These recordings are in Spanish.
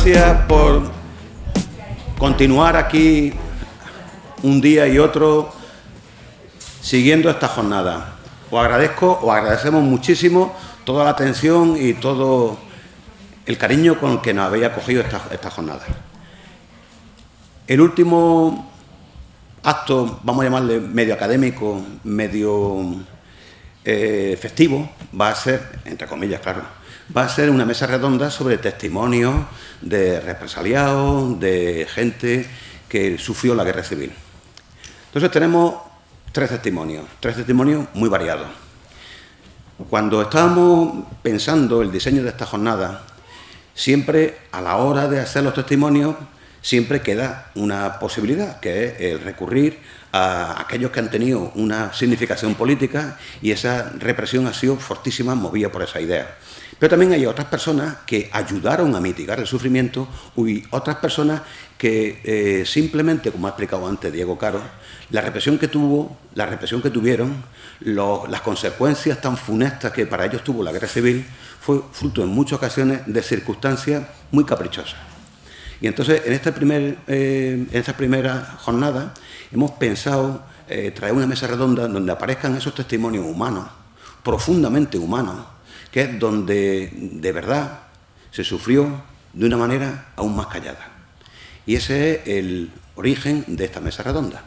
gracias por continuar aquí un día y otro siguiendo esta jornada. Os agradecemos muchísimo toda la atención y todo el cariño con el que nos habéis acogido esta jornada. El último acto, vamos a llamarle medio académico, medio festivo, va a ser, entre comillas, claro, va a ser una mesa redonda sobre testimonios de represaliados, de gente que sufrió la guerra civil. Entonces tenemos tres testimonios muy variados. Cuando estábamos pensando el diseño de esta jornada, siempre a la hora de hacer los testimonios, siempre queda una posibilidad, que es el recurrir a aquellos que han tenido una significación política y esa represión ha sido fortísima, movida por esa idea. Pero también hay otras personas que ayudaron a mitigar el sufrimiento y otras personas que simplemente, como ha explicado antes Diego Caro, la represión que tuvieron, las consecuencias tan funestas que para ellos tuvo la guerra civil, fue fruto en muchas ocasiones de circunstancias muy caprichosas. Y entonces, en esta primera jornada, hemos pensado traer una mesa redonda donde aparezcan esos testimonios humanos, profundamente humanos, que es donde de verdad se sufrió de una manera aún más callada. Y ese es el origen de esta mesa redonda.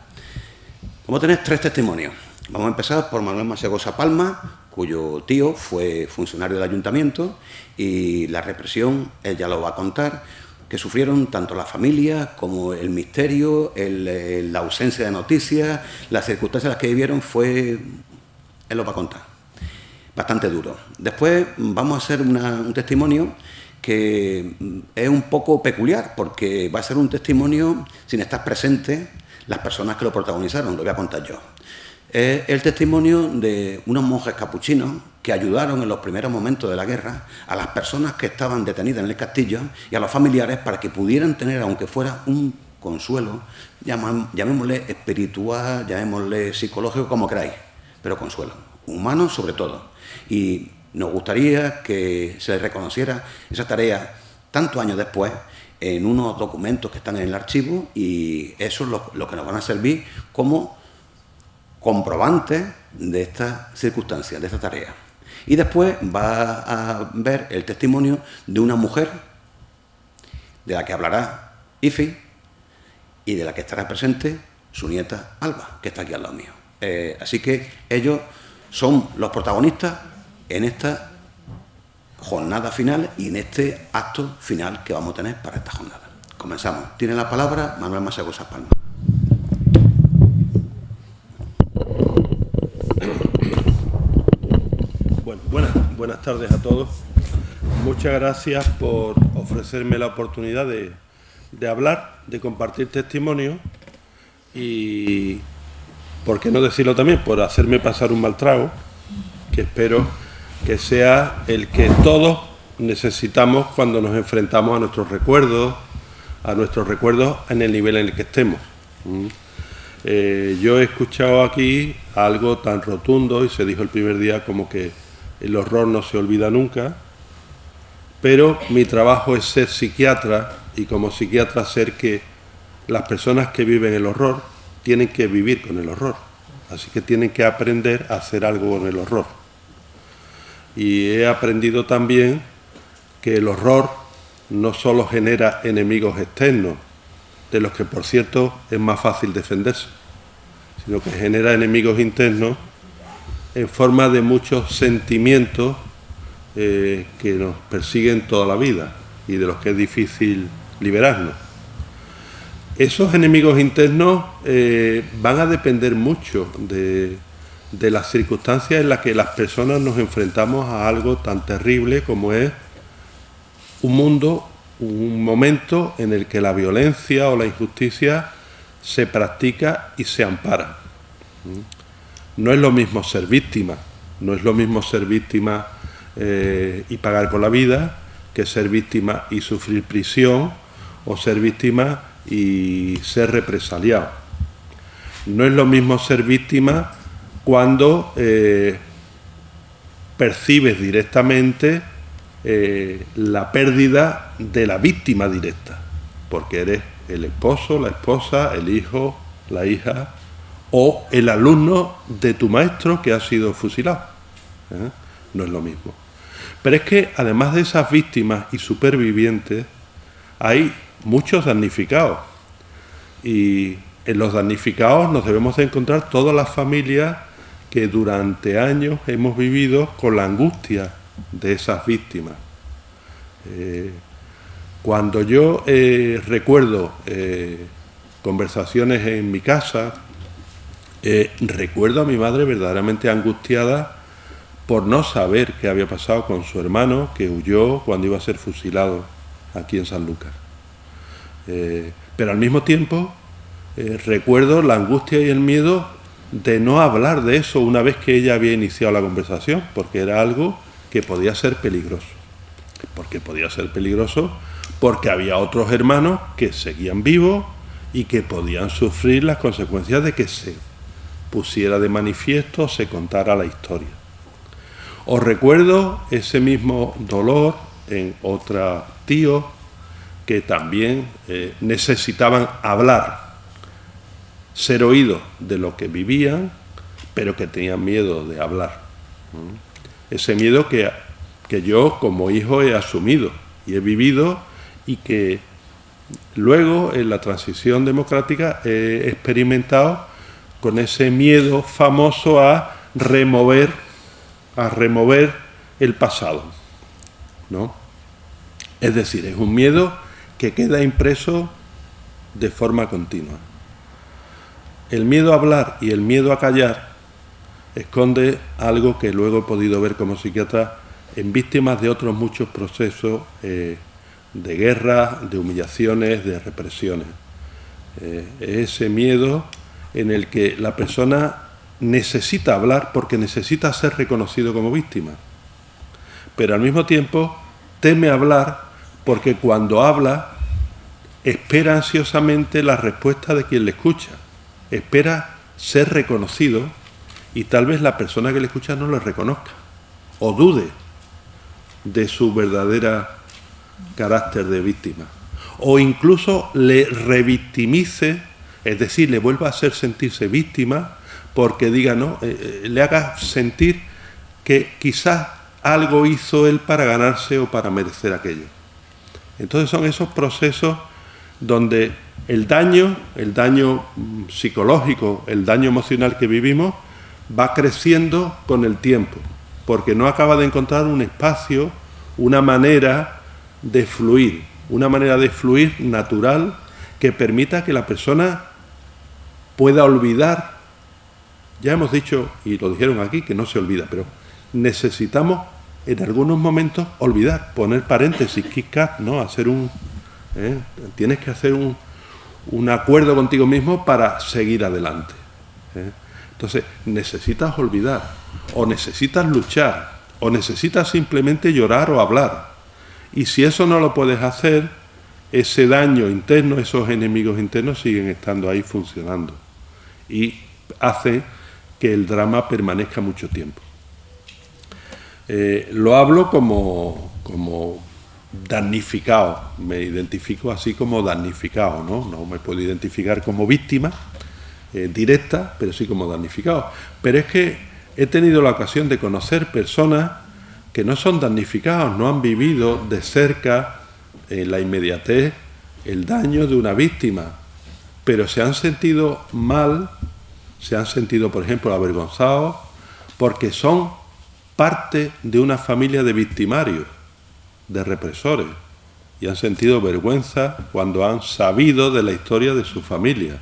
Vamos a tener tres testimonios. Vamos a empezar por Manuel Masegosa Palma, cuyo tío fue funcionario del ayuntamiento y la represión, él ya lo va a contar, que sufrieron tanto la familia como el misterio, la ausencia de noticias, las circunstancias en las que vivieron, él lo va a contar. Bastante duro. Después vamos a hacer un testimonio que es un poco peculiar, porque va a ser un testimonio sin estar presentes las personas que lo protagonizaron, lo voy a contar yo. Es el testimonio de unos monjes capuchinos que ayudaron en los primeros momentos de la guerra a las personas que estaban detenidas en el castillo y a los familiares para que pudieran tener, aunque fuera un consuelo, llamémosle espiritual, llamémosle psicológico, como queráis, pero consuelo, humano sobre todo. Y nos gustaría que se reconociera esa tarea tantos años después en unos documentos que están en el archivo, y eso es lo que nos van a servir como comprobantes de estas circunstancias, de esta tarea. Y después va a ver el testimonio de una mujer de la que hablará Ifi y de la que estará presente su nieta Alba, que está aquí al lado mío. Así que ellos son los protagonistas en esta jornada final y en este acto final que vamos a tener para esta jornada. Comenzamos. Tiene la palabra Manuel Masegosa Palma. Buenas tardes a todos. Muchas gracias por ofrecerme la oportunidad de hablar, de compartir testimonio y, por qué no decirlo también, por hacerme pasar un mal trago, que espero que sea el que todos necesitamos cuando nos enfrentamos a nuestros recuerdos en el nivel en el que estemos. Yo he escuchado aquí algo tan rotundo, y se dijo el primer día como que el horror no se olvida nunca, pero mi trabajo es ser psiquiatra, y como psiquiatra ser que las personas que viven el horror tienen que vivir con el horror, así que tienen que aprender a hacer algo con el horror. Y he aprendido también que el horror no solo genera enemigos externos, de los que por cierto es más fácil defenderse, sino que genera enemigos internos en forma de muchos sentimientos que nos persiguen toda la vida y de los que es difícil liberarnos. Esos enemigos internos van a depender mucho de las circunstancias en las que las personas nos enfrentamos a algo tan terrible como es un momento en el que la violencia o la injusticia se practica y se ampara. No es lo mismo ser víctima, y pagar con la vida, que ser víctima y sufrir prisión, o ser víctima y ser represaliado. No es lo mismo ser víctima cuando percibes directamente la pérdida de la víctima directa, porque eres el esposo, la esposa, el hijo, la hija o el alumno de tu maestro que ha sido fusilado. No es lo mismo. Pero es que además de esas víctimas y supervivientes, hay muchos damnificados. Y en los damnificados nos debemos de encontrar todas las familias que durante años hemos vivido con la angustia de esas víctimas. Cuando yo recuerdo conversaciones en mi casa, recuerdo a mi madre verdaderamente angustiada por no saber qué había pasado con su hermano que huyó cuando iba a ser fusilado aquí en Sanlúcar. Pero al mismo tiempo recuerdo la angustia y el miedo de no hablar de eso una vez que ella había iniciado la conversación, porque era algo que podía ser peligroso. Porque había otros hermanos que seguían vivos y que podían sufrir las consecuencias de que se pusiera de manifiesto, se contara la historia. Os recuerdo ese mismo dolor en otros tíos que también necesitaban hablar, ser oídos de lo que vivían, pero que tenían miedo de hablar. Ese miedo que yo como hijo he asumido y he vivido y que luego en la transición democrática he experimentado con ese miedo famoso a remover el pasado, ¿no? Es decir, es un miedo que queda impreso de forma continua. El miedo a hablar y el miedo a callar esconde algo que luego he podido ver como psiquiatra en víctimas de otros muchos procesos de guerra, de humillaciones, de represiones. Ese miedo en el que la persona necesita hablar porque necesita ser reconocido como víctima, pero al mismo tiempo teme hablar porque cuando habla espera ansiosamente la respuesta de quien le escucha, espera ser reconocido y tal vez la persona que le escucha no lo reconozca o dude de su verdadera carácter de víctima o incluso le revictimice, es decir, le vuelva a hacer sentirse víctima porque diga, no, le haga sentir que quizás algo hizo él para ganarse o para merecer aquello. Entonces son esos procesos donde el daño psicológico, el daño emocional que vivimos va creciendo con el tiempo, porque no acaba de encontrar un espacio, una manera de fluir natural que permita que la persona pueda olvidar. Ya hemos dicho, y lo dijeron aquí, que no se olvida, pero necesitamos en algunos momentos olvidar, poner paréntesis, kick-cut, ¿no? Tienes que hacer un acuerdo contigo mismo para seguir adelante. Entonces, necesitas olvidar, o necesitas luchar, o necesitas simplemente llorar o hablar. Y si eso no lo puedes hacer, ese daño interno, esos enemigos internos siguen estando ahí funcionando. Y hace que el drama permanezca mucho tiempo. Lo hablo como damnificado, me identifico así como damnificado, ¿no? No me puedo identificar como víctima directa, pero sí como damnificado. Pero es que he tenido la ocasión de conocer personas que no son damnificados, no han vivido de cerca en la inmediatez el daño de una víctima, pero se han sentido mal, se han sentido, por ejemplo, avergonzados, porque son parte de una familia de victimarios, de represores, y han sentido vergüenza cuando han sabido de la historia de su familia.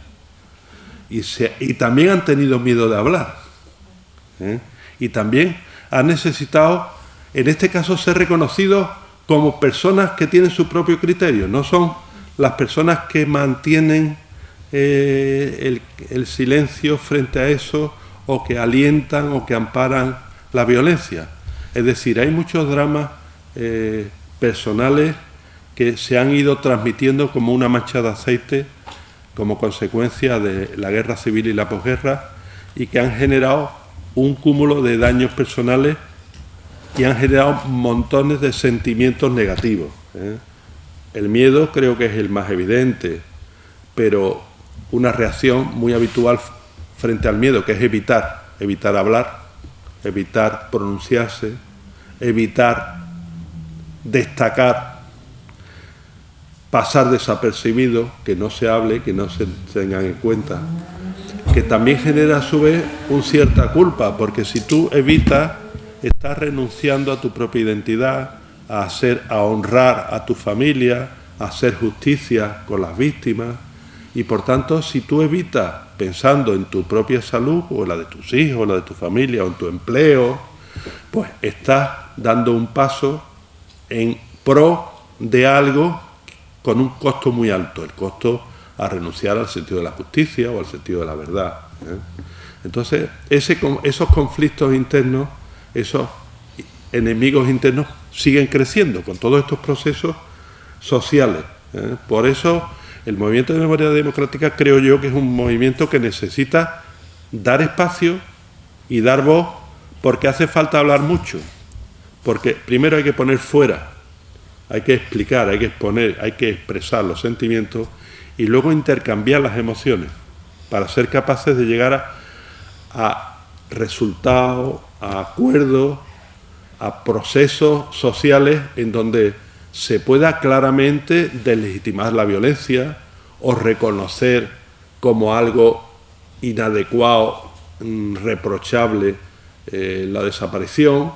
Y también han tenido miedo de hablar. Y también han necesitado, en este caso, ser reconocidos como personas que tienen su propio criterio. No son las personas que mantienen el silencio frente a eso, o que alientan o que amparan la violencia. Es decir, hay muchos dramas personales que se han ido transmitiendo como una mancha de aceite como consecuencia de la guerra civil y la posguerra, y que han generado un cúmulo de daños personales y han generado montones de sentimientos negativos, ¿eh? El miedo creo que es el más evidente, pero una reacción muy habitual frente al miedo, que es evitar hablar, evitar pronunciarse, evitar destacar, pasar desapercibido, que no se hable, que no se tengan en cuenta, que también genera a su vez una cierta culpa, porque si tú evitas, estás renunciando a tu propia identidad, a honrar a tu familia, a hacer justicia con las víctimas, y por tanto, si tú evitas pensando en tu propia salud, o en la de tus hijos, o la de tu familia, o en tu empleo, pues estás dando un paso en pro de algo con un costo muy alto, el costo a renunciar al sentido de la justicia o al sentido de la verdad, ¿eh? Entonces, esos conflictos internos, esos enemigos internos siguen creciendo con todos estos procesos sociales, ¿eh? Por eso, el movimiento de memoria democrática creo yo que es un movimiento que necesita dar espacio y dar voz, porque hace falta hablar mucho, porque primero hay que poner fuera, hay que explicar, hay que exponer, hay que expresar los sentimientos y luego intercambiar las emociones para ser capaces de llegar a resultados, a acuerdos, a procesos sociales en donde se pueda claramente deslegitimar la violencia o reconocer como algo inadecuado, reprochable, la desaparición,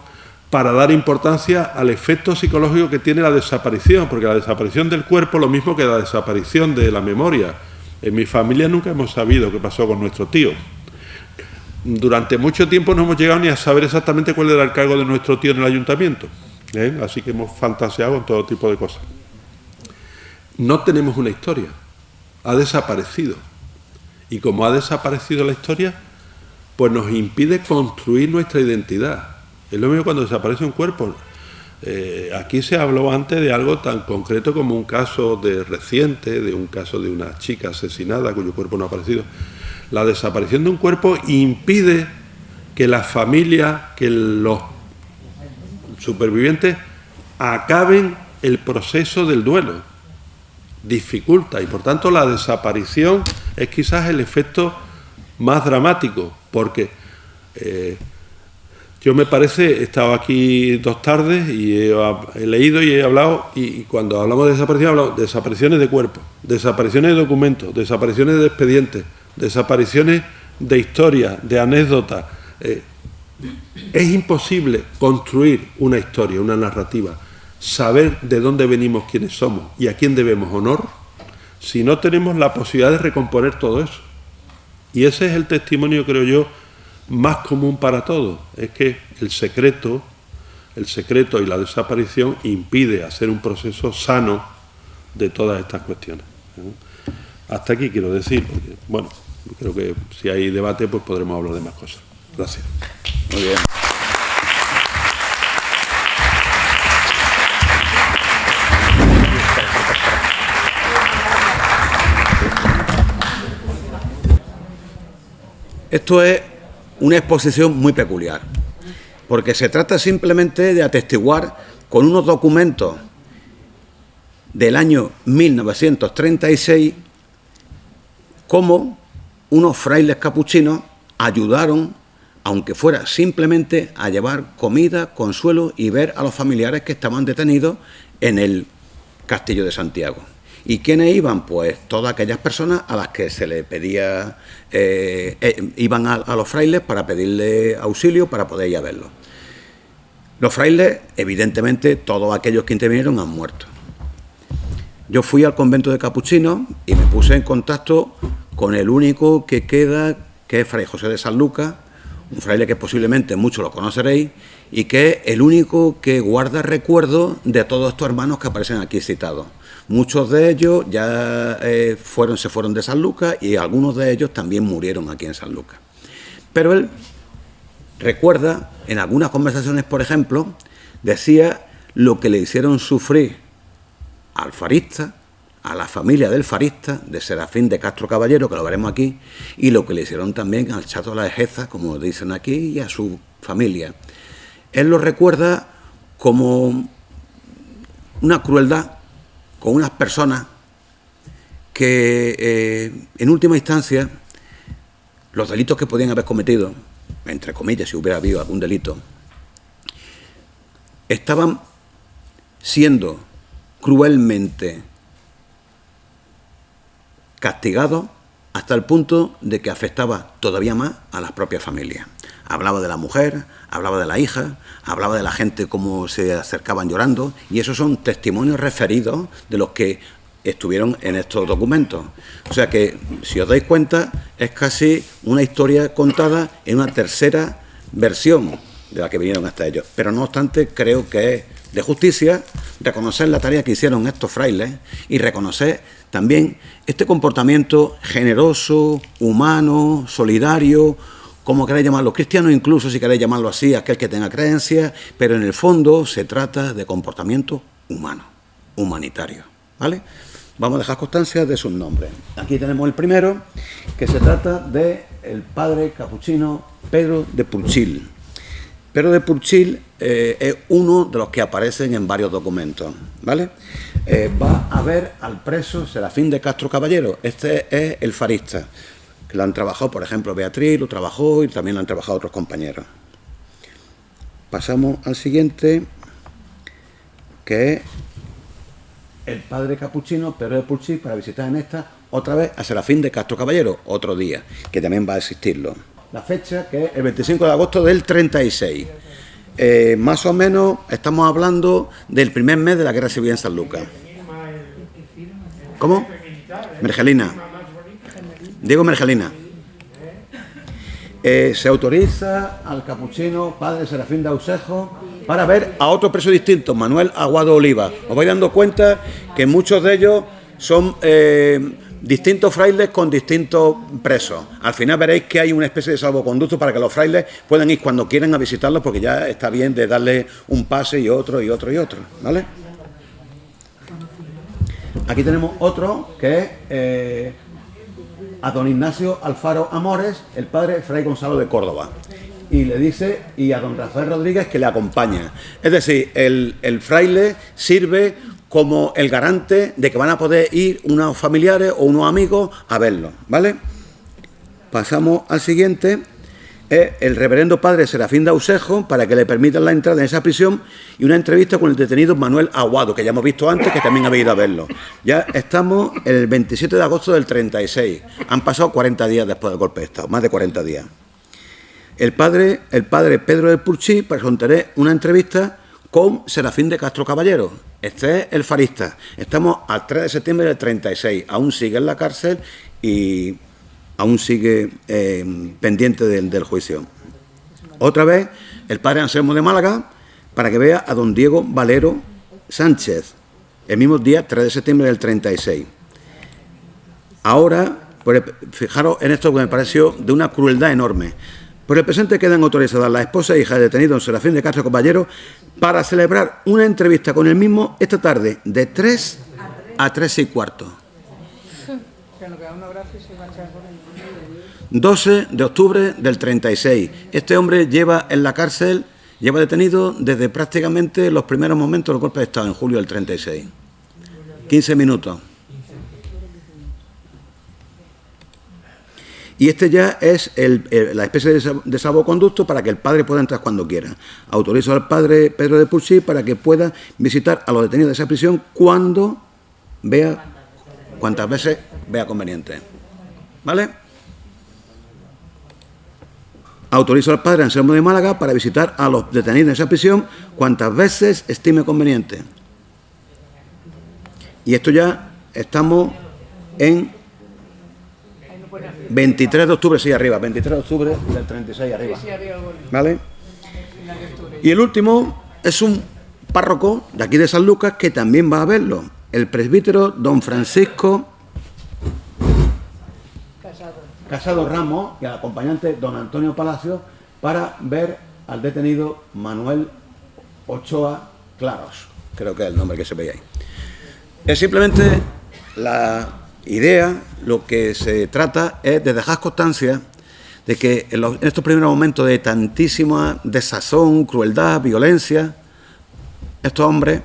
para dar importancia al efecto psicológico que tiene la desaparición, porque la desaparición del cuerpo es lo mismo que la desaparición de la memoria. En mi familia nunca hemos sabido qué pasó con nuestro tío. Durante mucho tiempo no hemos llegado ni a saber exactamente cuál era el cargo de nuestro tío en el ayuntamiento, ¿eh? Así que hemos fantaseado con todo tipo de cosas. No tenemos una historia, ha desaparecido. Y como ha desaparecido la historia, pues nos impide construir nuestra identidad. Es lo mismo cuando desaparece un cuerpo. Aquí se habló antes de algo tan concreto como un caso reciente, de un caso de una chica asesinada cuyo cuerpo no ha aparecido. La desaparición de un cuerpo impide que la familia, que los supervivientes acaben el proceso del duelo. Dificulta y por tanto la desaparición es quizás el efecto más dramático, porque yo me parece, he estado aquí 2 tardes y he leído y he hablado, y cuando hablamos de desaparición, hablamos de desapariciones de cuerpos, desapariciones de documentos, desapariciones de expedientes, desapariciones de historias, de anécdotas. Es imposible construir una historia, una narrativa, saber de dónde venimos, quiénes somos y a quién debemos honor, si no tenemos la posibilidad de recomponer todo eso. Y ese es el testimonio, creo yo, más común para todos, es que el secreto y la desaparición impide hacer un proceso sano de todas estas cuestiones. Hasta aquí quiero decir, porque, bueno, creo que si hay debate, pues podremos hablar de más cosas. Gracias. Muy bien. Esto es una exposición muy peculiar, porque se trata simplemente de atestiguar con unos documentos del año 1936 cómo unos frailes capuchinos ayudaron, aunque fuera simplemente, a llevar comida, consuelo y ver a los familiares que estaban detenidos en el Castillo de Santiago. ¿Y quiénes iban? Pues todas aquellas personas a las que se les pedía, iban a los frailes para pedirle auxilio para poder ir a verlos. Los frailes, evidentemente, todos aquellos que intervinieron han muerto. Yo fui al convento de capuchinos y me puse en contacto con el único que queda, que es Fray José de Sanlúcar, un fraile que posiblemente muchos lo conoceréis, y que es el único que guarda recuerdo de todos estos hermanos que aparecen aquí citados. Muchos de ellos ya se fueron de Sanlúcar y algunos de ellos también murieron aquí en Sanlúcar. Pero él recuerda, en algunas conversaciones, por ejemplo, decía lo que le hicieron sufrir al farista, a la familia del farista, de Serafín de Castro Caballero, que lo veremos aquí, y lo que le hicieron también al Chato de la Ejeza, como dicen aquí, y a su familia. él lo recuerda como una crueldad con unas personas que, en última instancia, los delitos que podían haber cometido, entre comillas, si hubiera habido algún delito, estaban siendo cruelmente castigados hasta el punto de que afectaba todavía más a las propias familias. Hablaba de la mujer, hablaba de la hija, hablaba de la gente cómo se acercaban llorando, y esos son testimonios referidos de los que estuvieron en estos documentos. O sea que, si os dais cuenta, es casi una historia contada en una tercera versión de la que vinieron hasta ellos. Pero no obstante, creo que es de justicia reconocer la tarea que hicieron estos frailes y reconocer también este comportamiento generoso, humano, solidario, como queréis llamarlo, cristiano incluso, si queréis llamarlo así, aquel que tenga creencias, pero en el fondo se trata de comportamiento humano, humanitario, ¿vale? Vamos a dejar constancia de sus nombres. Aquí tenemos el primero, que se trata del padre capuchino Pedro de Purchil. Pedro de Purchil es uno de los que aparecen en varios documentos, ¿vale? Va a ver al preso Serafín de Castro Caballero. Este es el farista, que lo han trabajado, por ejemplo, Beatriz lo trabajó y también lo han trabajado otros compañeros. Pasamos al siguiente, que es el padre capuchino Pedro de Purchil, para visitar en esta otra vez a Serafín de Castro Caballero, otro día, que también va a existirlo. La fecha, que es el 25 de agosto del 36. Más o menos estamos hablando del primer mes de la Guerra Civil en San Lucas. ¿Cómo? Mergelina. Diego Mergelina. Se autoriza al capuchino padre Serafín de Ausejo para ver a otro preso distinto, Manuel Aguado Oliva. Os vais dando cuenta que muchos de ellos son distintos frailes con distintos presos. Al final veréis que hay una especie de salvoconducto para que los frailes puedan ir cuando quieran a visitarlos, porque ya está bien de darle un pase y otro, ¿vale? Aquí tenemos otro que es a don Ignacio Alfaro Amores, el padre Fray Gonzalo de Córdoba. Y le dice, y a don Rafael Rodríguez, que le acompaña. Es decir, el fraile sirve como el garante de que van a poder ir unos familiares o unos amigos a verlo, ¿vale? Pasamos al siguiente, el reverendo padre Serafín de Ausejo, para que le permitan la entrada en esa prisión, y una entrevista con el detenido Manuel Aguado, que ya hemos visto antes, que también habéis ido a verlo. Ya estamos el 27 de agosto del 36. Han pasado 40 días después del golpe de Estado, más de 40 días. El padre Pedro de Purchil presentaré una entrevista con Serafín de Castro Caballero. Este es el farista. Estamos al 3 de septiembre del 36. Aún sigue en la cárcel y aún sigue pendiente del juicio. Otra vez, el padre Anselmo de Málaga, para que vea a don Diego Valero Sánchez, el mismo día 3 de septiembre del 36. Ahora, pues, fijaros en esto que me pareció de una crueldad enorme. Por el presente quedan autorizadas la esposa e hija del detenido don Serafín de Castro Caballero para celebrar una entrevista con el mismo esta tarde de 3 a 3:15. 12 de octubre del 36. Este hombre lleva en la cárcel, lleva detenido desde prácticamente los primeros momentos del golpe de Estado, en julio del 36. 15 minutos. Y este ya es la especie de salvoconducto para que el padre pueda entrar cuando quiera. Autorizo al padre Pedro de Purchil para que pueda visitar a los detenidos de esa prisión cuando vea, cuantas veces vea conveniente. ¿Vale? Autorizo al padre Anselmo de Málaga para visitar a los detenidos de esa prisión cuantas veces estime conveniente. Y esto ya estamos en 23 de octubre, sí, arriba, 23 de octubre del 36 arriba. ¿Vale? Y el último es un párroco de aquí de San Lucas que también va a verlo, el presbítero don Francisco Casado Ramos y al acompañante don Antonio Palacio para ver al detenido Manuel Ochoa Claros, creo que es el nombre que se veía ahí. Es simplemente la idea, lo que se trata es de dejar constancia de que en estos primeros momentos de tantísima desazón, crueldad, violencia, estos hombres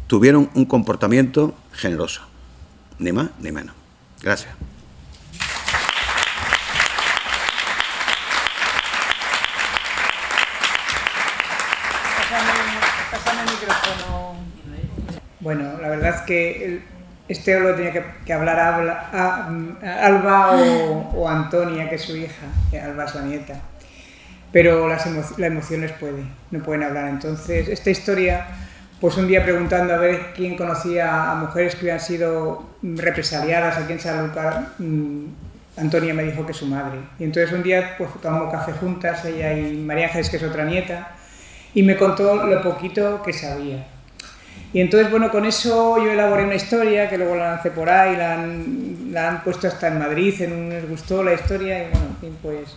tuvieron un comportamiento generoso, ni más ni menos. Gracias. Pásame el micrófono. Bueno, la verdad es que este lo tenía que hablar Alba o Antonia, que es su hija, que Alba es la nieta. Pero la emoción no pueden hablar. Entonces, esta historia, pues un día preguntando a ver quién conocía a mujeres que habían sido represaliadas aquí en Sanlúcar, Antonia me dijo que su madre. Y entonces un día pues tomamos café juntas, ella y María Ángeles, que es otra nieta, y me contó lo poquito que sabía. Y entonces, bueno, con eso yo elaboré una historia que luego la lancé por ahí, la han puesto hasta en Madrid, les gustó la historia y bueno, en fin, pues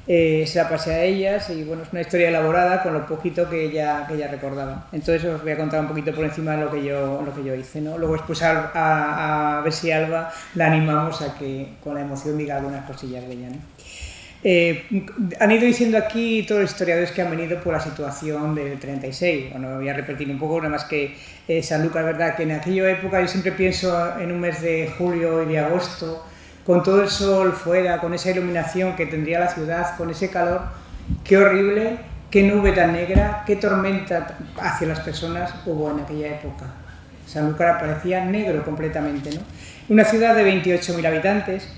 se la pasé a ellas y bueno, es una historia elaborada con lo poquito que ella recordaba. Entonces os voy a contar un poquito por encima de lo que yo hice, ¿no? Luego después a ver si Alba la animamos a que con la emoción diga algunas cosillas de ella, ¿no? Han ido diciendo aquí todos los historiadores que han venido por la situación del 36. Bueno, voy a repetir un poco, nada más que Sanlúcar, verdad que en aquella época yo siempre pienso en un mes de julio y de agosto, con todo el sol fuera, con esa iluminación que tendría la ciudad, con ese calor, qué horrible, qué nube tan negra, qué tormenta hacia las personas hubo en aquella época. Sanlúcar parecía negro completamente, ¿no? Una ciudad de 28.000 habitantes.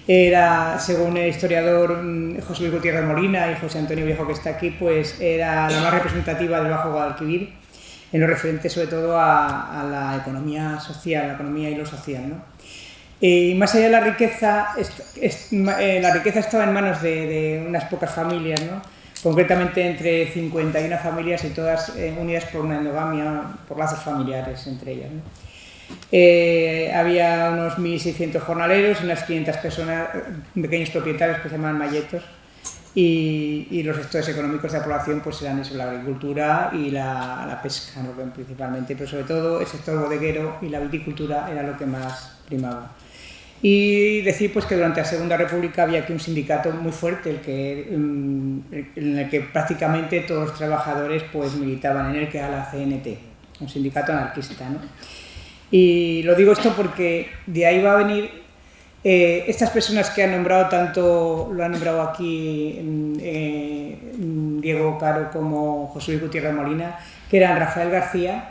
Era, según el historiador José Luis Gutiérrez Molina y José Antonio Viejo, que está aquí, pues era la más representativa del Bajo Guadalquivir, en lo referente sobre todo a la economía social, la economía y lo social, ¿no? Y más allá de la riqueza estaba en manos de unas pocas familias, ¿no? Concretamente entre 51 familias y todas unidas por una endogamia, por lazos familiares entre ellas, ¿no? Había unos 1.600 jornaleros y unas 500 personas, pequeños propietarios que se llaman malletos, y los sectores económicos de la población pues eran eso, la agricultura y la pesca, ¿no? Principalmente, pero sobre todo el sector bodeguero y la viticultura era lo que más primaba. Y decir pues que durante la Segunda República había aquí un sindicato muy fuerte, en el que prácticamente todos los trabajadores pues militaban en él, que era la CNT, un sindicato anarquista, ¿no? Y lo digo esto porque de ahí va a venir estas personas que han nombrado tanto, lo han nombrado aquí Diego Caro como José Luis Gutiérrez Molina, que eran Rafael García,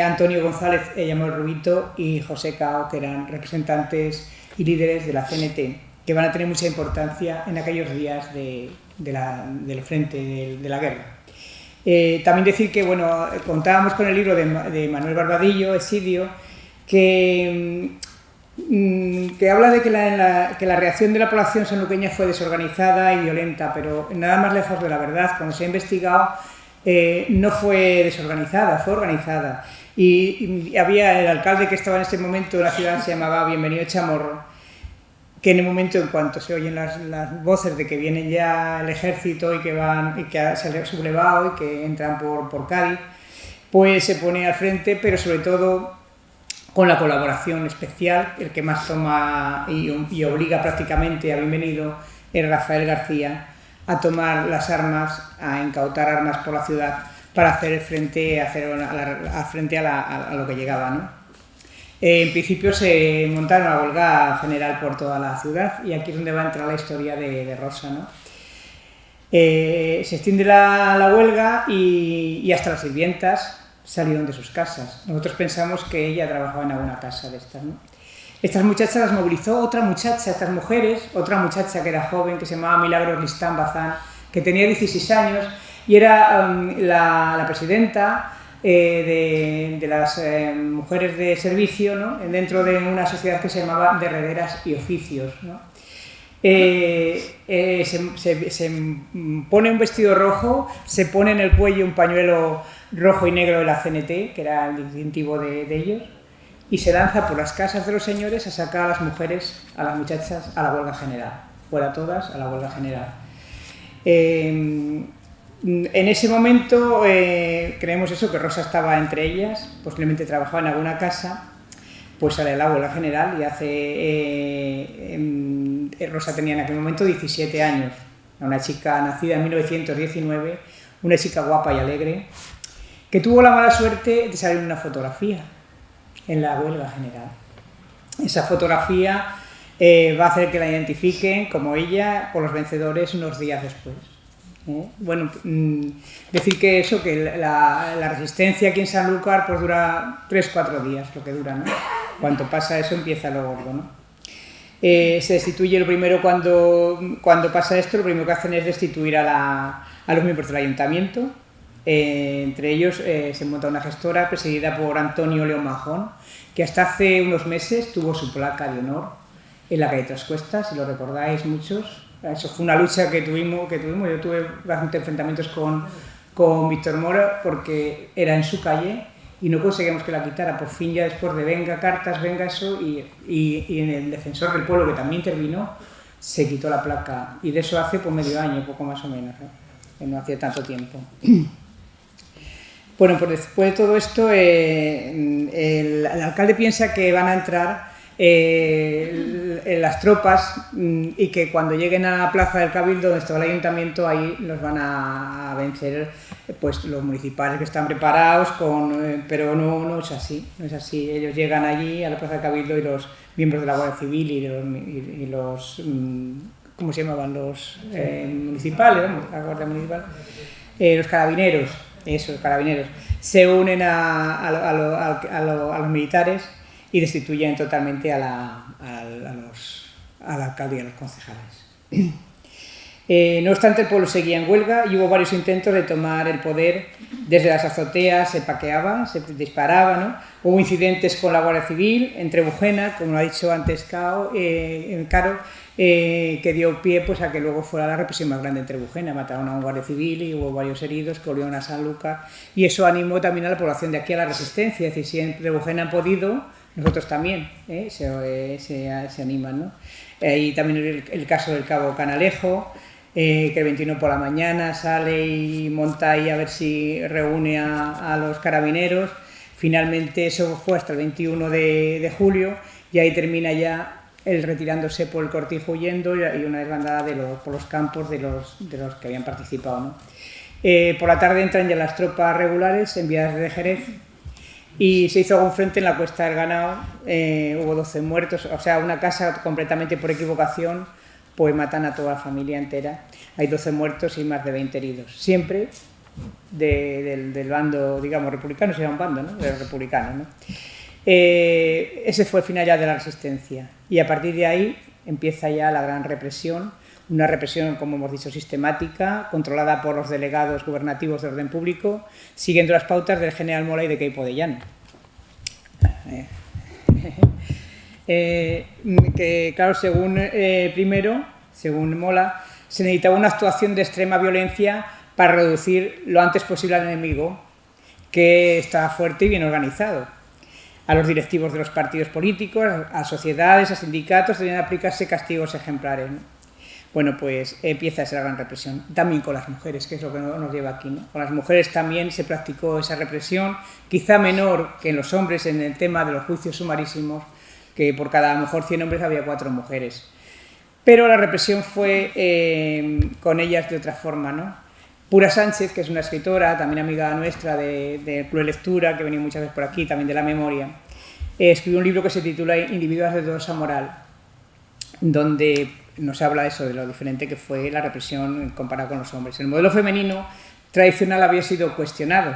Antonio González llamado Rubito y José Cao, que eran representantes y líderes de la CNT, que van a tener mucha importancia en aquellos días del frente de la guerra. También decir que, bueno, contábamos con el libro de Manuel Barbadillo, Exilio, que habla de que la reacción de la población sanluqueña fue desorganizada y violenta, pero nada más lejos de la verdad. Cuando se ha investigado, no fue desorganizada, fue organizada. Y había el alcalde que estaba en ese momento en la ciudad, se llamaba Bienvenido Chamorro, que en el momento, en cuanto se oyen las voces de que vienen ya el ejército y que se ha sublevado y que entran por Cádiz, pues se pone al frente, pero sobre todo con la colaboración especial, el que más toma y obliga prácticamente a Bienvenido es Rafael García a tomar las armas, a incautar armas por la ciudad para hacer frente a lo que llegaba, ¿no? En principio se montaron una huelga general por toda la ciudad y aquí es donde va a entrar la historia de Rosa, ¿no? Se extiende la huelga y hasta las sirvientas salieron de sus casas. Nosotros pensamos que ella trabajaba en alguna casa de estas, ¿no? Estas muchachas las movilizó otra muchacha, estas mujeres, otra muchacha que era joven, que se llamaba Milagros Listán Bazán, que tenía 16 años y era la presidenta de las mujeres de servicio, ¿no? Dentro de una sociedad que se llamaba de herederas y oficios, ¿no? Se pone un vestido rojo, se pone en el cuello un pañuelo rojo y negro de la CNT, que era el distintivo de ellos, y se lanza por las casas de los señores a sacar a las mujeres, a las muchachas, a la huelga general. Fuera todas a la huelga general. En ese momento creemos eso, que Rosa estaba entre ellas, posiblemente trabajaba en alguna casa, pues sale a la huelga general y hace Rosa tenía en aquel momento 17 años, una chica nacida en 1919, una chica guapa y alegre, que tuvo la mala suerte de salir en una fotografía en la huelga general. Esa fotografía va a hacer que la identifiquen como ella o los vencedores unos días después. Bueno, decir que eso, que la resistencia aquí en Sanlúcar pues dura 3-4 días, lo que dura, ¿no? Cuando pasa eso empieza lo gordo, ¿no? Se destituye lo primero cuando pasa esto, lo primero que hacen es destituir a los miembros del ayuntamiento. Entre ellos se monta una gestora presidida por Antonio León Majón, que hasta hace unos meses tuvo su placa de honor en la calle Trascuestas, si lo recordáis muchos. Eso fue una lucha que tuvimos. Yo tuve bastantes enfrentamientos con Víctor Mora porque era en su calle y no conseguíamos que la quitara. Por fin, ya después de venga cartas, venga eso, y en el defensor del pueblo, que también intervino, se quitó la placa. Y de eso hace pues medio año, poco más o menos, que no hacía tanto tiempo. Bueno, pues después de todo esto, el alcalde piensa que van a entrar las tropas y que cuando lleguen a la plaza del Cabildo, donde estaba el ayuntamiento, ahí los van a vencer pues los municipales que están preparados, pero no es así, no es así. Ellos llegan allí a la plaza del Cabildo y los miembros de la Guardia Civil y los ¿cómo se llamaban? Los municipales, la Guardia Municipal, los carabineros, los carabineros, se unen a los militares y destituyen totalmente al alcalde y a los concejales. No obstante, el pueblo seguía en huelga y hubo varios intentos de tomar el poder. Desde las azoteas se paqueaba, se disparaba, ¿no? Hubo incidentes con la Guardia Civil en Trebujena, como lo ha dicho antes Caro, que dio pie pues, a que luego fuera la represión más grande en Trebujena. Mataron a un guardia civil y hubo varios heridos que volvieron a Sanlúcar, y eso animó también a la población de aquí a la resistencia. Es decir, si en Trebujena han podido, nosotros también se animan, ¿no? Y también el caso del cabo Canalejo, que el 21 por la mañana sale y monta ahí a ver si reúne a los carabineros. Finalmente eso fue hasta el 21 de julio y ahí termina ya él retirándose por el cortijo huyendo y una desbandada por los campos de los que habían participado, ¿no? Por la tarde entran ya las tropas regulares enviadas de Jerez y se hizo algún frente en la Cuesta del Ganado. Hubo 12 muertos, o sea, una casa completamente por equivocación, pues matan a toda la familia entera. Hay 12 muertos y más de 20 heridos. Siempre del bando, digamos, republicano, sería un bando, ¿no? De los republicanos, ¿no? Ese fue el final ya de la resistencia. Y a partir de ahí empieza ya la gran represión, una represión, como hemos dicho, sistemática, controlada por los delegados gubernativos de orden público, siguiendo las pautas del general Mola y de Queipo de Llano. Que claro, según Mola, se necesitaba una actuación de extrema violencia para reducir lo antes posible al enemigo, que estaba fuerte y bien organizado. A los directivos de los partidos políticos, a sociedades, a sindicatos, debían aplicarse castigos ejemplares, ¿no? Bueno, pues empieza esa gran represión, también con las mujeres, que es lo que nos lleva aquí, ¿no? Con las mujeres también se practicó esa represión, quizá menor que en los hombres en el tema de los juicios sumarísimos, que por cada a lo mejor 100 hombres había 4 mujeres. Pero la represión fue con ellas de otra forma, ¿no? Pura Sánchez, que es una escritora, también amiga nuestra de Club de Lectura, que venía muchas veces por aquí, también de la memoria, escribió un libro que se titula Individuos de dudosa moral, donde nos habla eso, de lo diferente que fue la represión comparada con los hombres. El modelo femenino tradicional había sido cuestionado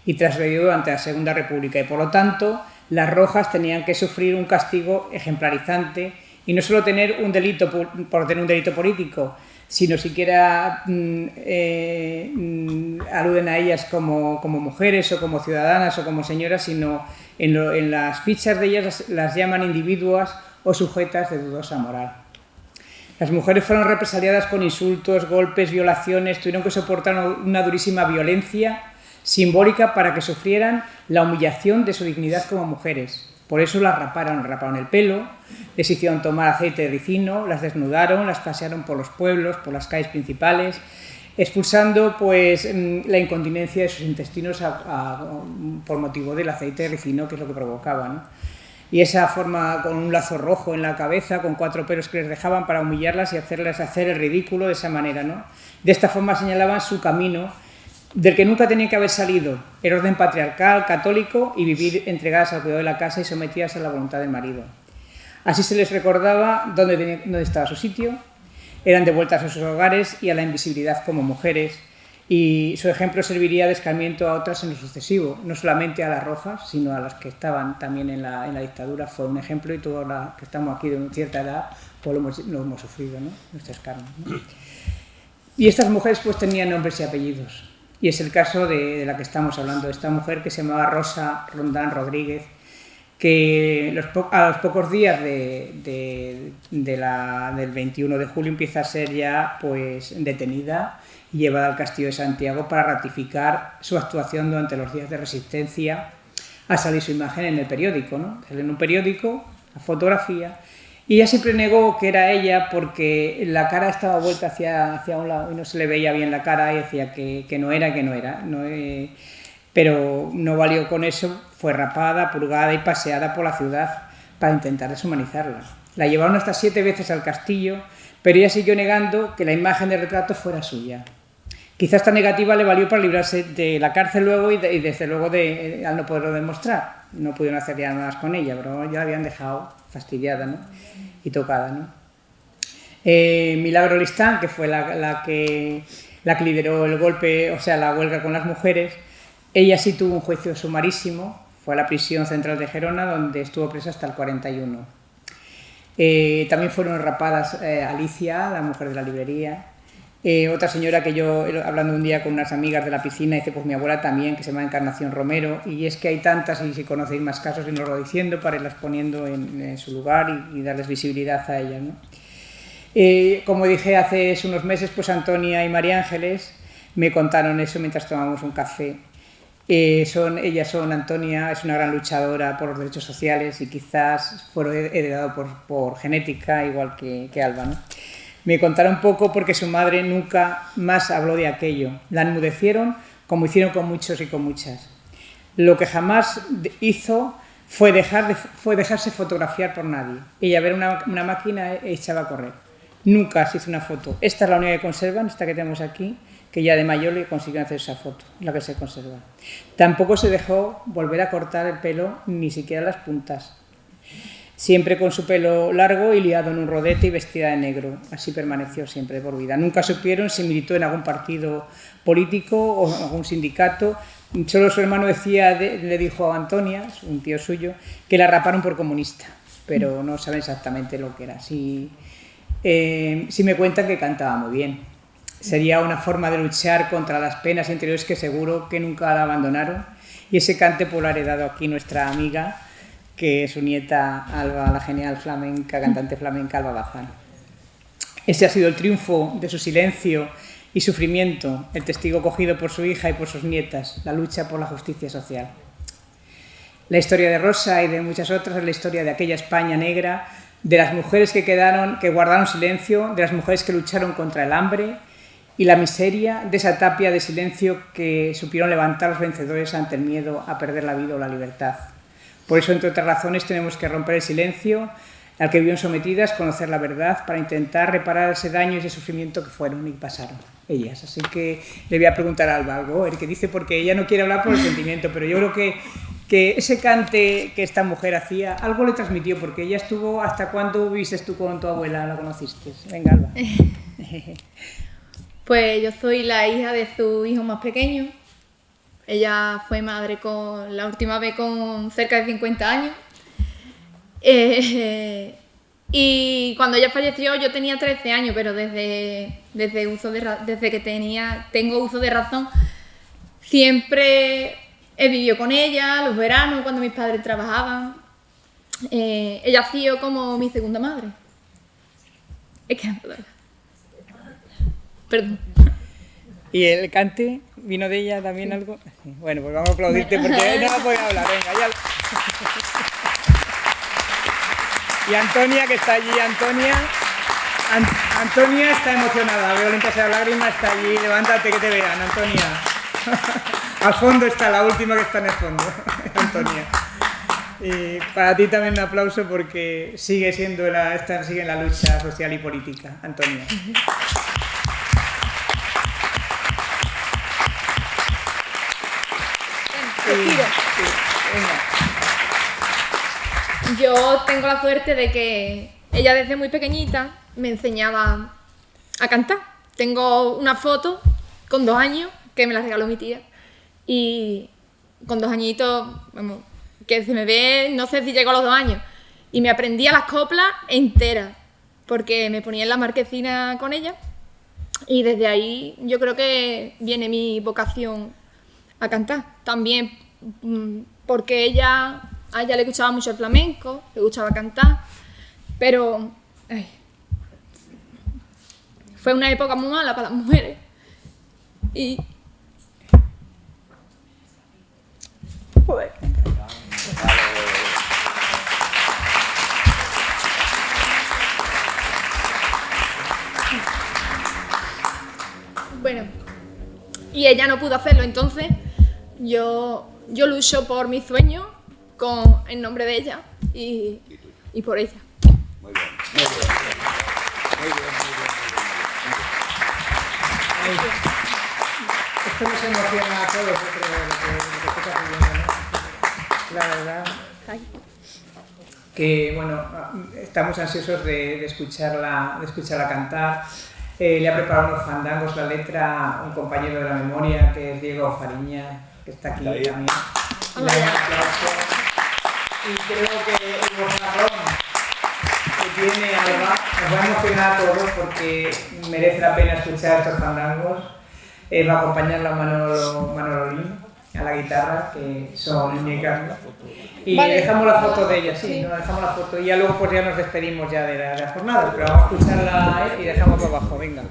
y transgredido durante la Segunda República, y por lo tanto las rojas tenían que sufrir un castigo ejemplarizante, y no solo tener un delito por tener un delito político, sino siquiera aluden a ellas como mujeres o como ciudadanas o como señoras, sino en las fichas de ellas las llaman individuas o sujetas de dudosa moral. Las mujeres fueron represaliadas con insultos, golpes, violaciones, tuvieron que soportar una durísima violencia simbólica para que sufrieran la humillación de su dignidad como mujeres. Por eso las raparon el pelo, les hicieron tomar aceite de ricino, las desnudaron, las pasearon por los pueblos, por las calles principales, expulsando pues la incontinencia de sus intestinos por motivo del aceite de ricino, que es lo que provocaba, ¿no? y esa forma con un lazo rojo en la cabeza, con 4 pelos que les dejaban para humillarlas y hacerles hacer el ridículo de esa manera, ¿no? De esta forma señalaban su camino, del que nunca tenía que haber salido, el orden patriarcal, católico, y vivir entregadas al cuidado de la casa y sometidas a la voluntad del marido. Así se les recordaba dónde estaba su sitio, eran devueltas a sus hogares y a la invisibilidad como mujeres, y su ejemplo serviría de escarmiento a otras en lo sucesivo, no solamente a las rojas, sino a las que estaban también en la dictadura. Fue un ejemplo y todos los que estamos aquí de una cierta edad pues lo hemos sufrido, ¿no? Nuestras carnes, ¿no? Y estas mujeres pues tenían nombres y apellidos, y es el caso de la que estamos hablando, de esta mujer que se llamaba Rosa Rondán Rodríguez, que a los pocos días del 21 de julio empieza a ser ya pues detenida y llevada al Castillo de Santiago para ratificar su actuación durante los días de resistencia. Ha salido su imagen en el periódico, ¿no? Sale en un periódico, la fotografía, y ella siempre negó que era ella porque la cara estaba vuelta hacia un lado y no se le veía bien la cara, y decía que no era, pero no valió con eso, fue rapada, purgada y paseada por la ciudad para intentar deshumanizarla. La llevaron hasta 7 veces al castillo, pero ella siguió negando que la imagen del retrato fuera suya. Quizá esta negativa le valió para librarse de la cárcel luego y desde luego al no poderlo demostrar. No pudieron hacer ya nada más con ella, pero ya la habían dejado fastidiada, ¿no? Y tocada, ¿no? Milagro Listán, que fue la que lideró el golpe, o sea, la huelga con las mujeres, ella sí tuvo un juicio sumarísimo, fue a la prisión central de Gerona, donde estuvo presa hasta el 41. También fueron rapadas Alicia, la mujer de la librería, otra señora que yo, hablando un día con unas amigas de la piscina, dice, pues mi abuela también, que se llama Encarnación Romero, y es que hay tantas, y si conocéis más casos, y nos lo diciendo, para irlas poniendo en su lugar y darles visibilidad a ellas, ¿no? Como dije hace unos meses, pues Antonia y María Ángeles me contaron eso mientras tomábamos un café. Antonia es una gran luchadora por los derechos sociales y quizás fueron heredado por genética, igual que Alba, ¿no? Me contaron un poco porque su madre nunca más habló de aquello. La enmudecieron como hicieron con muchos y con muchas. Lo que jamás hizo fue dejarse fotografiar por nadie. Ella ver una máquina e echaba a correr. Nunca se hizo una foto. Esta es la única que conservan, esta que tenemos aquí, que ya de mayor le consiguió hacer esa foto, la que se conserva. Tampoco se dejó volver a cortar el pelo, ni siquiera las puntas. Siempre con su pelo largo y liado en un rodete y vestida de negro. Así permaneció siempre por vida. Nunca supieron si militó en algún partido político o en algún sindicato. Solo su hermano le dijo a Antonia, un tío suyo, que la raparon por comunista, pero no saben exactamente lo que era. Sí me cuentan que cantaba muy bien. Sería una forma de luchar contra las penas interiores que seguro que nunca la abandonaron. Y ese cante pues lo ha heredado aquí nuestra amiga, que es su nieta Alba, la genial cantante flamenca Alba Bazán. Ese ha sido el triunfo de su silencio y sufrimiento, el testigo cogido por su hija y por sus nietas, la lucha por la justicia social. La historia de Rosa y de muchas otras es la historia de aquella España negra, de las mujeres que guardaron silencio, de las mujeres que lucharon contra el hambre y la miseria, de esa tapia de silencio que supieron levantar los vencedores ante el miedo a perder la vida o la libertad. Por eso, entre otras razones, tenemos que romper el silencio al que vivieron sometidas, conocer la verdad para intentar reparar ese daño y ese sufrimiento que fueron y pasaron ellas. Así que le voy a preguntar a Alba algo, el que dice, porque ella no quiere hablar por el sentimiento, pero yo creo que ese cante que esta mujer hacía, algo le transmitió, porque ella estuvo, ¿hasta cuándo viviste tú con tu abuela? ¿La conociste? Venga, Alba. Pues yo soy la hija de su hijo más pequeño. Ella fue madre la última vez con cerca de 50 años. Y cuando ella falleció yo tenía 13 años, pero desde que tengo uso de razón, siempre he vivido con ella, los veranos, cuando mis padres trabajaban. Ella ha sido como mi segunda madre. Es que... Perdón. ¿Y el cante vino de ella también algo? Sí. Bueno, pues vamos a aplaudirte porque no voy a hablar, venga, ya. Y Antonia, que está allí, Antonia está emocionada, veo limpiarse las lágrimas, está allí, levántate que te vean, Antonia. Al fondo está la última que está en el fondo, Antonia. Y para ti también un aplauso porque sigue sigue en la lucha social y política, Antonia. Yo tengo la suerte de que ella desde muy pequeñita me enseñaba a cantar. Tengo una foto con 2 años que me la regaló mi tía y con 2 añitos, vamos, que se me ve, no sé si llego a los 2 años, y me aprendía las coplas enteras porque me ponía en la marquesina con ella y desde ahí yo creo que viene mi vocación a cantar. También porque a ella le gustaba mucho el flamenco, le gustaba cantar, pero fue una época muy mala para las mujeres. Y... Joder. Bueno, y ella no pudo hacerlo, entonces yo lucho por mi sueño en nombre de ella y por ella. Muy bien, muy bien. Muy bien, muy bien. Esto nos emociona a todos, yo creo, lo que está sucediendo, ¿no? La verdad. Ay. Que bueno, estamos ansiosos de escucharla cantar. Le ha preparado unos fandangos la letra un compañero de la memoria, que es Diego Fariña, que está aquí también. Le damos un aplauso. Y creo que el bozarrón que tiene Alba nos va a emocionar a todos porque merece la pena escuchar estos fandangos. Va a acompañarla Manolo Lin a la guitarra, que son Niña y Carlos. Y vale, dejamos la foto de ella, sí, nos dejamos la foto y ya luego pues ya nos despedimos ya de la jornada, pero vamos a escucharla y dejamos por abajo, venga.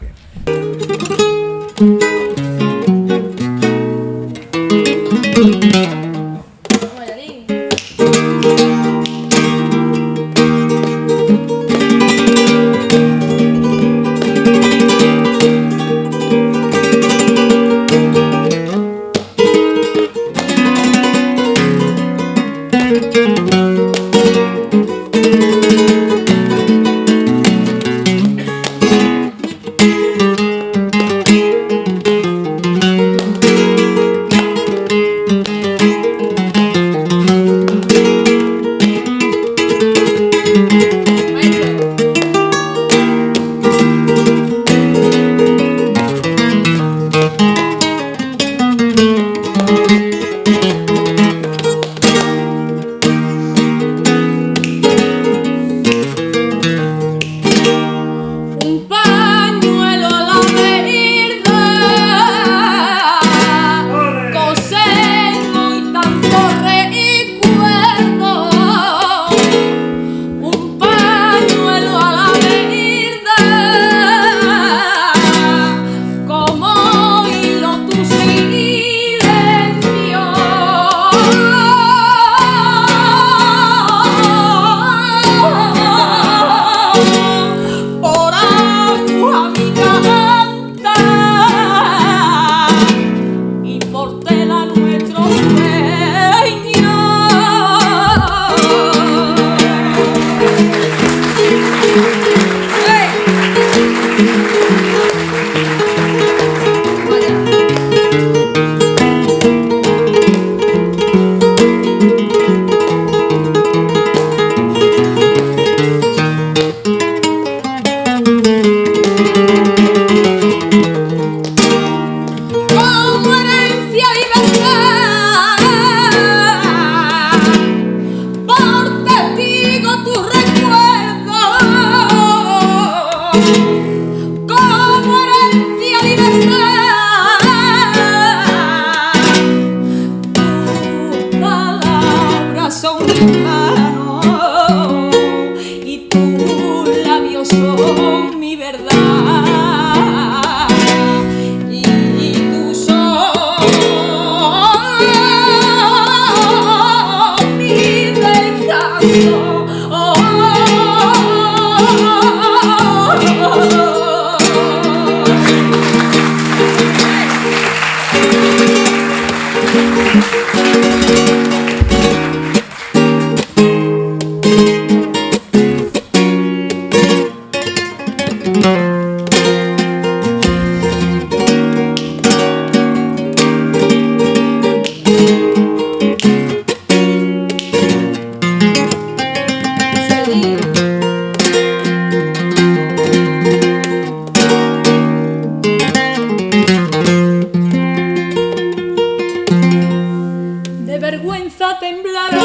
vergüenza temblará.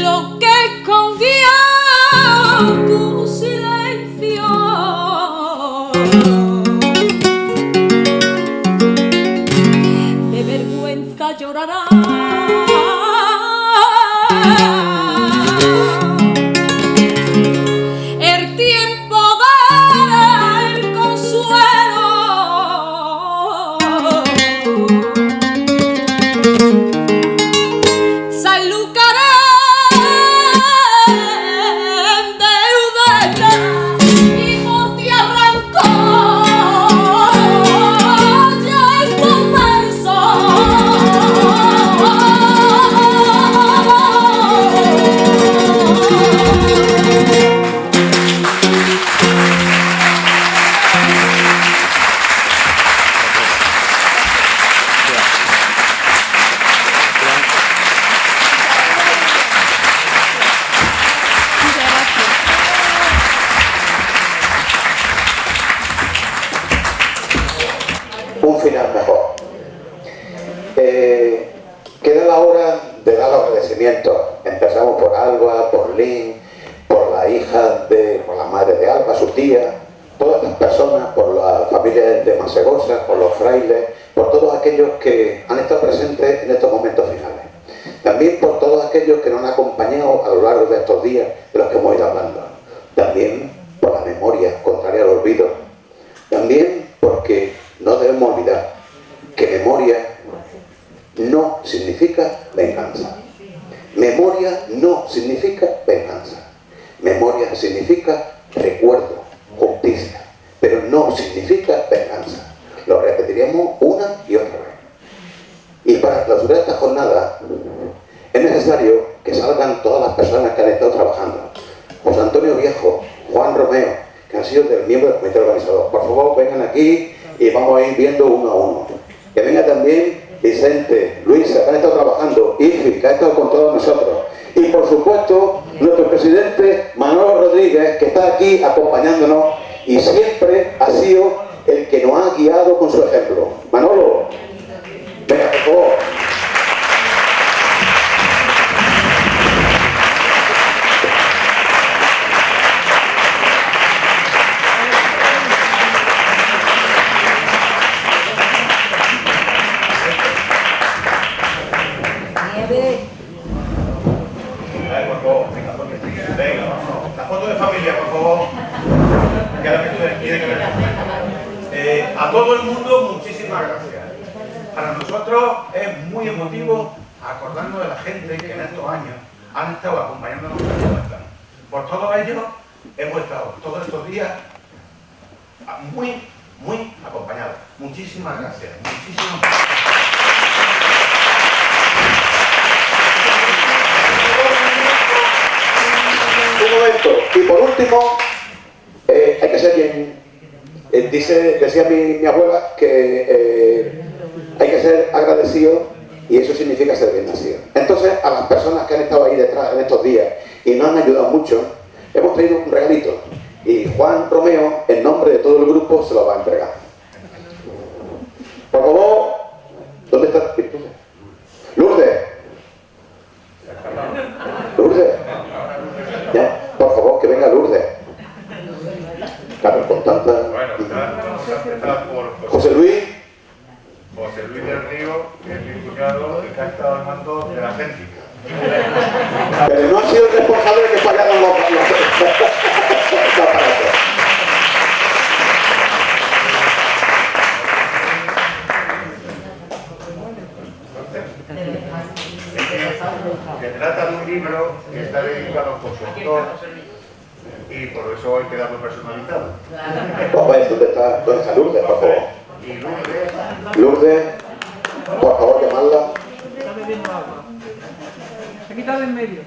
Lo que escondía tu silencio de vergüenza llorará. El tiempo dará el consuelo. Sanlúcar en deuda y por ti arrancó ya el converso. Un final mejor. Queda la hora de dar los agradecimientos. Empezamos por Alba, por Lynn, por por la madre de Alba, su tía, todas las personas, por la familia de Masegosa, por los frailes, por todos aquellos que han estado presentes en estos momentos finales. También por todos aquellos que nos han acompañado a lo largo de estos días de los que hemos ido hablando. También por la memoria contraria al olvido. También porque no debemos olvidar que memoria no significa venganza. Memoria no significa venganza. Memoria significa recuerdo, justicia, pero no significa venganza. Lo repetiremos una y otra vez. Y para clausurar esta jornada es necesario que salgan todas las personas que han estado trabajando. José Antonio Viejo, Juan Romeo, que han sido del miembro del comité organizador. Por favor, vengan aquí y vamos a ir viendo uno a uno. Que venga también Vicente, Luisa, que han estado trabajando, Ifi, que ha estado con todos nosotros. Y por supuesto, nuestro presidente Manolo Rodríguez, que está aquí acompañándonos y siempre ha sido el que nos ha guiado con su ejemplo. Manolo, venga, por favor. A todo el mundo, muchísimas gracias. Para nosotros es muy emotivo acordarnos de la gente que en estos años han estado acompañándonos como están. Por todos ellos hemos estado todos estos días muy, muy acompañados. Muchísimas gracias. Muchísimas gracias. Un momento. Y por último, hay que ser bien... decía mi abuela que hay que ser agradecido y eso significa ser bien nacido. Entonces, a las personas que han estado ahí detrás en estos días y nos han ayudado mucho, hemos traído un regalito y Juan Romeo, en nombre de todo el grupo, se lo va a entregar. Por favor, ¿dónde está Lourdes? Lourdes. Ya, por favor, que venga Lourdes. Claro, con tanta... Bueno, está por José Luis del Río, que es mi cuñado, que ha estado al mando de la técnica. Pero no ha sido el responsable de que fallaron los aparatos. Se trata de un libro que está dedicado por su autor y por eso hay que darlo personalizado. ¿Dónde está Lourdes, por favor? Y Lourdes, Lourdes, por favor, llamadla. Está bebiendo agua. Se ha quitado de en medio.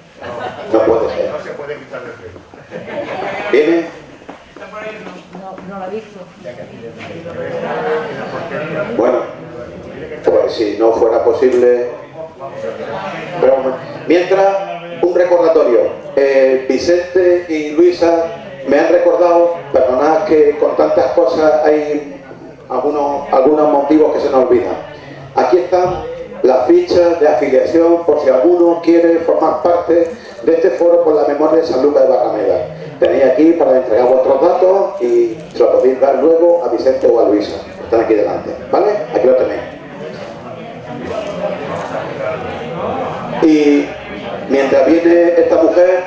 No puede ser. no se puede quitar del pelo. ¿Viene? No la he visto. Bueno, pues si no fuera posible... Pero, mientras, un recordatorio. Vicente y Luisa me han recordado, perdonad que con tantas cosas hay algunos motivos que se nos olvidan. Aquí están las fichas de afiliación por si alguno quiere formar parte de este foro por la memoria de San Lucas de Barrameda. Tenéis aquí para entregar vuestros datos y se lo podéis dar luego a Vicente o a Luisa. Están aquí delante, ¿vale? Aquí lo tenéis. Y mientras viene esta mujer,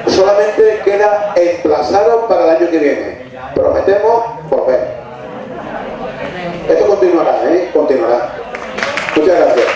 solamente queda emplazaros para el año que viene. Prometemos volver. Esto continuará, continuará. Muchas gracias.